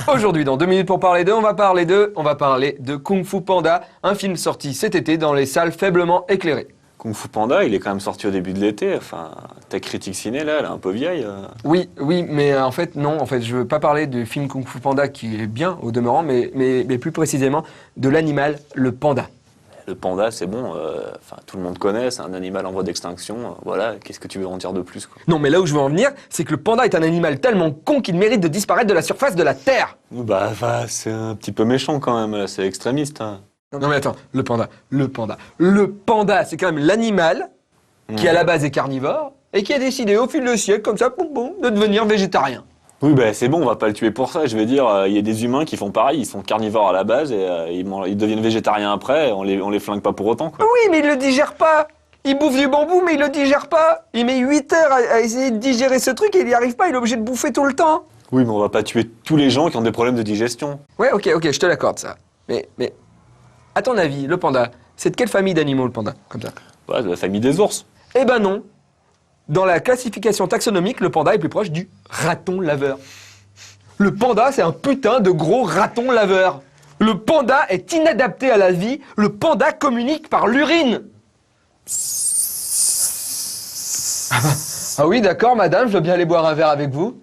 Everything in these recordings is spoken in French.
Aujourd'hui, dans 2 minutes pour parler d'eux, on va parler de Kung Fu Panda, un film sorti cet été dans les salles faiblement éclairées. Kung Fu Panda, il est quand même sorti au début de l'été. Enfin, ta critique ciné, là, elle est un peu vieille. Oui, mais en fait, non. En fait, je veux pas parler du film Kung Fu Panda qui est bien au demeurant, mais plus précisément de l'animal, le panda. Le panda, c'est bon. Tout le monde connaît, c'est un animal en voie d'extinction. Voilà, qu'est-ce que tu veux en dire de plus, quoi? Non, mais là où je veux en venir, c'est que le panda est un animal tellement con qu'il mérite de disparaître de la surface de la Terre. Bah, c'est un petit peu méchant quand même, là, c'est extrémiste. Hein. Non mais attends, le panda, c'est quand même l'animal qui à la base est carnivore et qui a décidé au fil des siècles, comme ça, de devenir végétarien. Oui, bah c'est bon, on va pas le tuer pour ça. Je veux dire, il y a des humains qui font pareil, ils sont carnivores à la base et ils deviennent végétariens après, on les flingue pas pour autant, quoi. Oui, mais il le digère pas. Il bouffe du bambou, mais il le digère pas. Il met 8 heures à essayer de digérer ce truc et il y arrive pas, il est obligé de bouffer tout le temps. Oui, mais on va pas tuer tous les gens qui ont des problèmes de digestion. Ouais, ok, je te l'accorde ça. Mais, à ton avis, le panda, c'est de quelle famille d'animaux le panda, comme ça? Ouais, de la famille des ours. Eh ben non. Dans la classification taxonomique, le panda est plus proche du raton laveur. Le panda, c'est un putain de gros raton laveur. Le panda est inadapté à la vie. Le panda communique par l'urine. Ah oui, d'accord, madame, je veux bien aller boire un verre avec vous.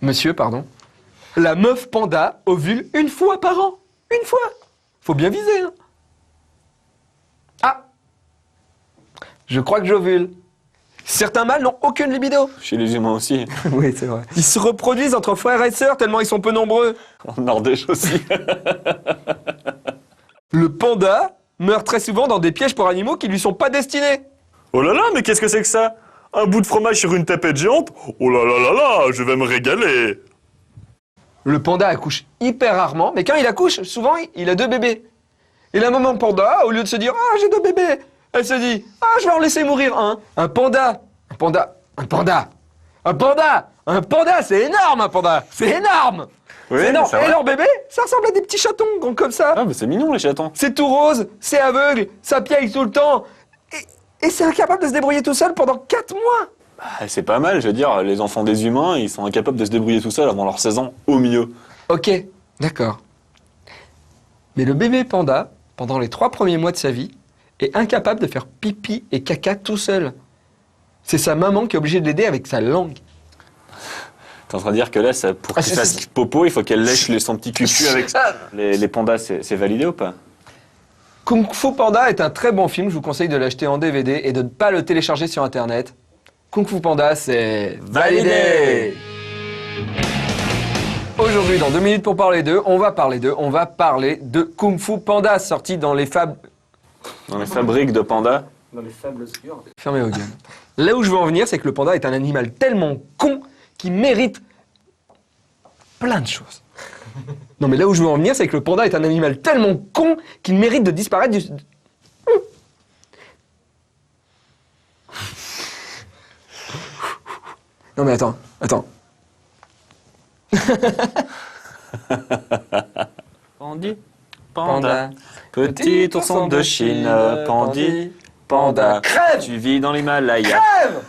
Monsieur, pardon. La meuf panda ovule 1 fois par an. 1 fois. Faut bien viser, hein. Ah. Je crois que j'ovule. Certains mâles n'ont aucune libido. Chez les humains aussi. Oui, c'est vrai. Ils se reproduisent entre frères et sœurs tellement ils sont peu nombreux. En Ardèche aussi. Le panda meurt très souvent dans des pièges pour animaux qui lui sont pas destinés. Oh là là, mais qu'est-ce que c'est que ça? Un bout de fromage sur une tapette géante? Oh là là là là, je vais me régaler! Le panda accouche hyper rarement, mais quand il accouche, souvent il a 2 bébés. Et la maman panda, au lieu de se dire « Ah, j'ai 2 bébés », elle se dit « Ah, je vais en laisser mourir un ». Un panda, c'est énorme, un panda, c'est énorme. Oui, c'est énorme. c'est Et vrai. leur bébé, ça ressemble à des petits chatons, grands comme ça. Ah, mais c'est mignon, les chatons. C'est tout rose, c'est aveugle, ça piaille tout le temps. Et c'est incapable de se débrouiller tout seul pendant 4 mois. Bah, c'est pas mal, je veux dire, les enfants des humains, ils sont incapables de se débrouiller tout seuls avant leurs 16 ans, au mieux. Ok, d'accord. Mais le bébé panda, pendant les 3 premiers mois de sa vie, est incapable de faire pipi et caca tout seul. C'est sa maman qui est obligée de l'aider avec sa langue. T'es en train de dire que là, pour qu'il fasse popo, il faut qu'elle lèche son petit cul avec ça. Les pandas, c'est validé ou pas? Kung Fu Panda est un très bon film, je vous conseille de l'acheter en DVD et de ne pas le télécharger sur internet. Kung Fu Panda, c'est validé. Aujourd'hui, dans 2 minutes pour parler d'eux, on va parler de Kung Fu Panda, sorti dans les Dans les fabriques de pandas. Dans les fables obscures. Fermez vos gueules. Là où je veux en venir, c'est que le panda est un animal tellement con qu'il mérite plein de choses. Non, mais là où je veux en venir, c'est que le panda est un animal tellement con qu'il mérite de disparaître du... Non, mais attends. Pandi, panda, petit ourson de Chine, pandi, panda. Crève! Tu vis dans l'Himalaya. Crève!